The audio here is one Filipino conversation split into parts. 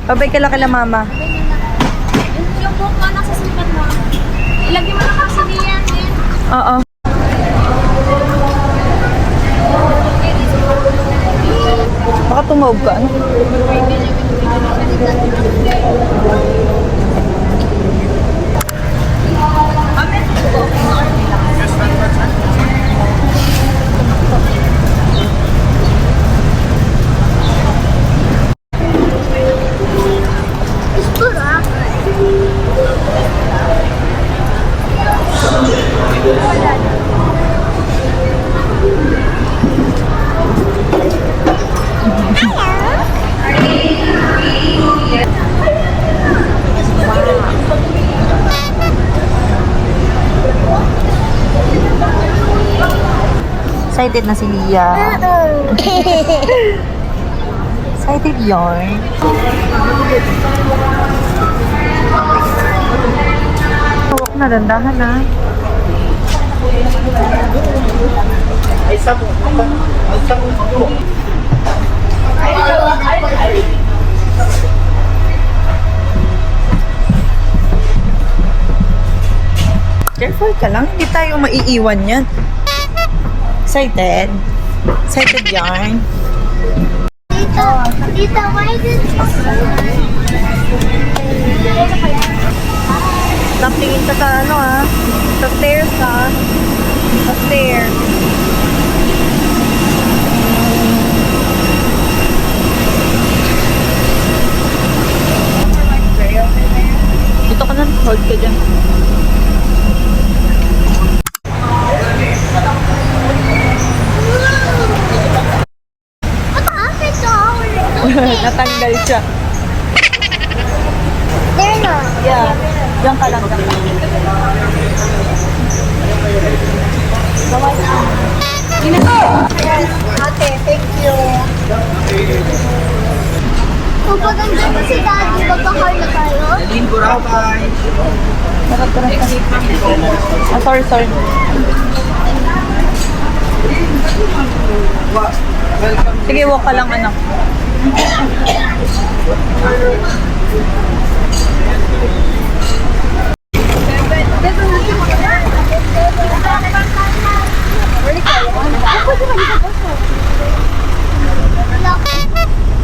Babay ka lang kala mama. Yung buhok mo nasa sipat mo. Ilagyan mo na kasi niyan. Oo. Baka tumawag ka, ano? Excited na si Lia. Excited yarn. Hawak na, dandahan na. Careful ka lang, hindi tayo maiiwan yan. Excited? Excited yarn? Tita, why did Stop tingin ka sa ano ah. Sa stairs ah. Sa stairs. Dito ka na. Hold ka dyan. Natanggal siya. There na. Yeah. Diyan ka lang. Ate, thank you. Kung paganda mo si Daddy, magkakar na tayo? Ah, sorry. Sige, walk ka lang anak.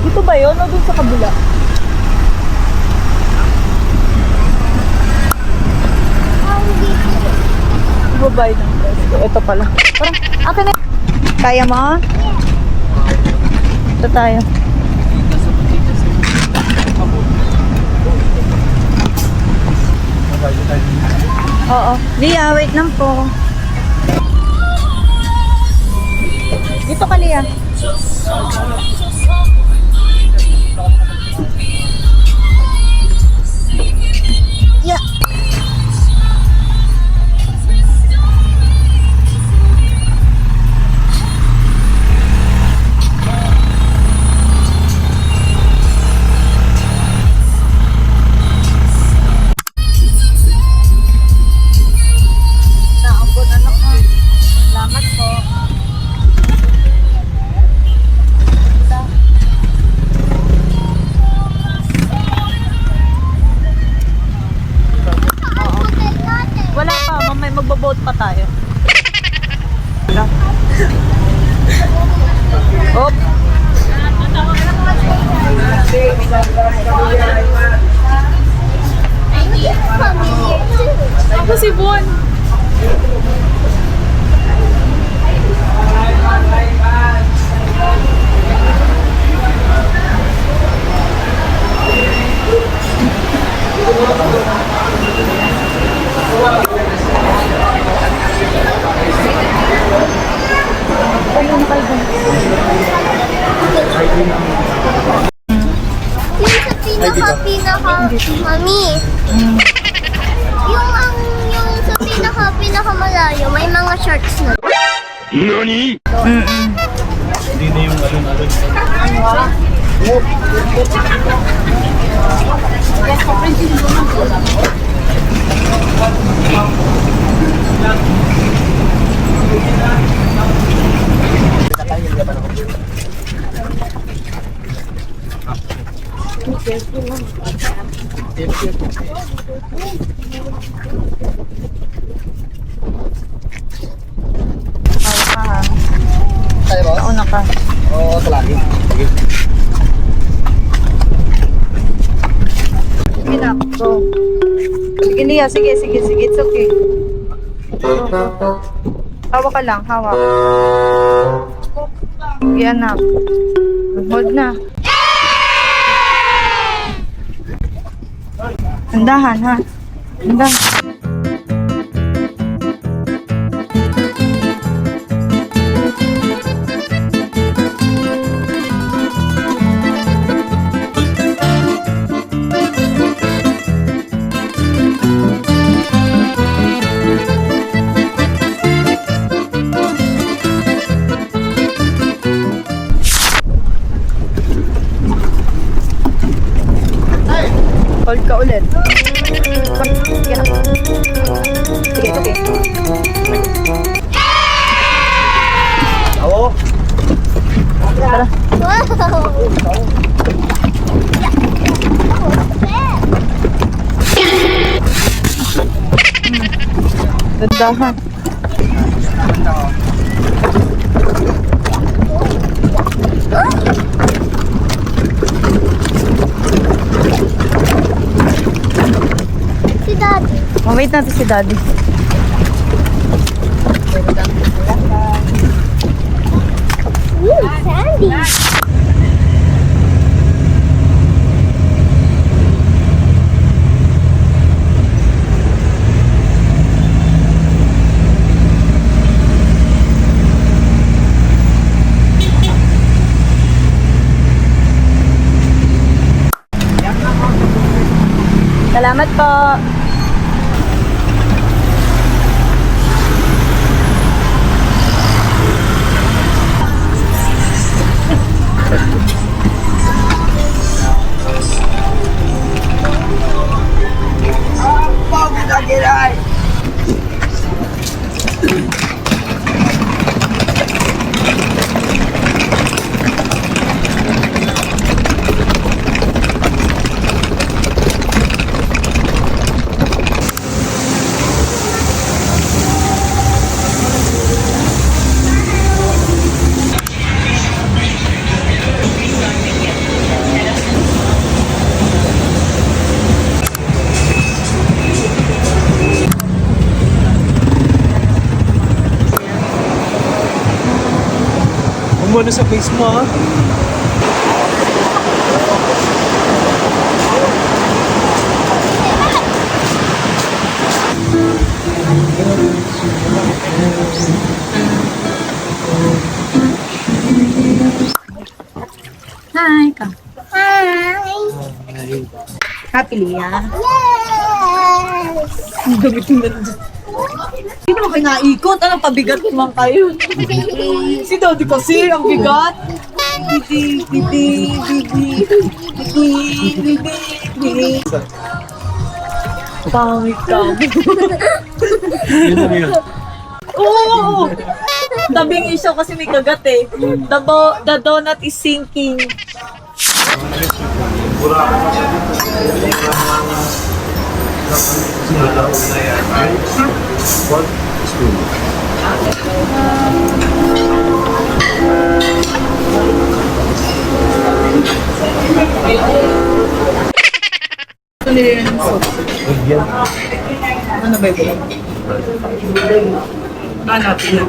Dito ba yun o dun sa kabila? Ibabay ng pesto. Ito pala. Parang, akin na. Kaya mo? Ito tayo. Oo. Lia, wait lang po. Dito ka, Lia. Yeah. Naambot anak ko. Salamat po. Wala pa, mamay magbo-boat pa tayo. Hop. Ako si Bon. Yung sa mami. Yung sa pinakamalayo, may mga sharks na. NANI?! Hindi na yung alon-alon. Hawak ka ha. Tayo boss? Nauna ka. Oo, palagi. Sige. Sige na, go. Sige Lia, sige. It's okay. Go. Hawak ka lang, hawak. Sige anak. Hold na. Andahan ha. Andahan. Hold ka ulit. Sige na. Sige, okay. Oo. Tara. Dandahan. Si Daddy. Wait natin si Daddy. Sandy. Salamat po. Umano sa face mo ha. Hi, ka. Hi. Happy Lia. Yes. Ang gamit yung nandiyan. Hindi naman kayo naikot. Anong pabigat naman kayo? Si Daddy kasi, ang bigat. Bibi. Pangit ka. Yun na yun. Oo! Tabing isaw kasi may kagat eh. The donut is sinking. One spoon. Ano ba ito? Hanapin na.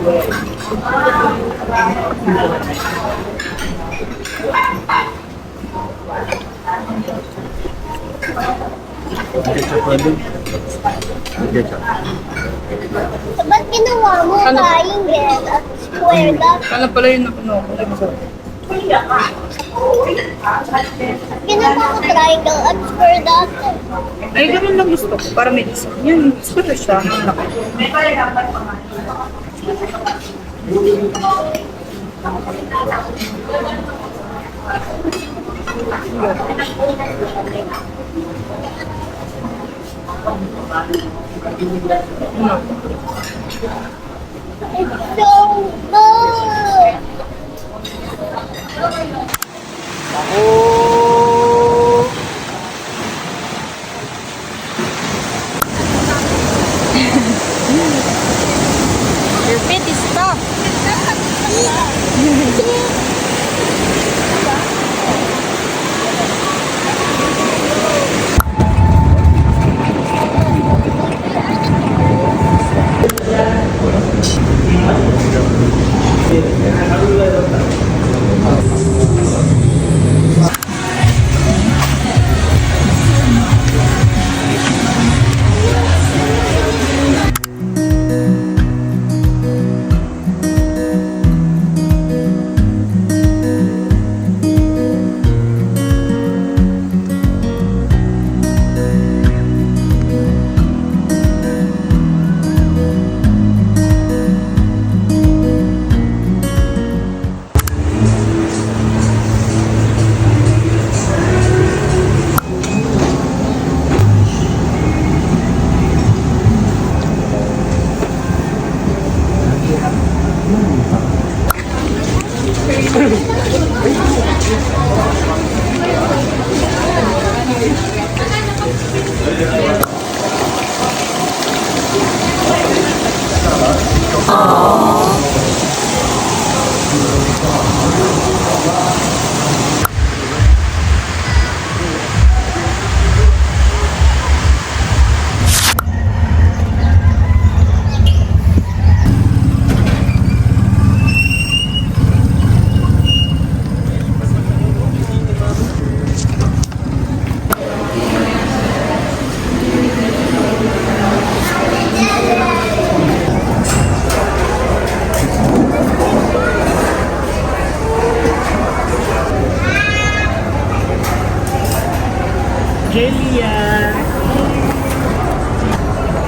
Ketchup pwede. Ketchup. Ba't ginawa mo triangle at square dot? Ano pala yung nakuno ko? Ginawa mo triangle at square dot. Ay, ganun lang gusto ko. Para may isa. Yan, gusto ko siya. It's so good. Oh!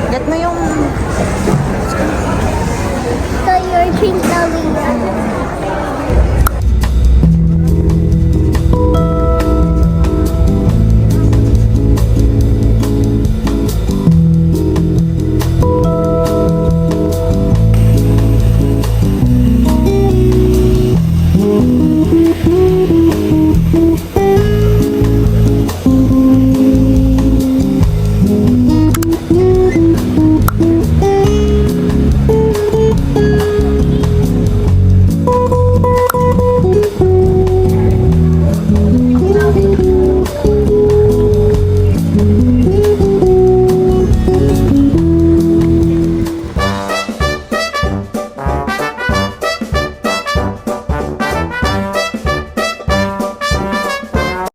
Get mo yung... So you're drinking Dalia.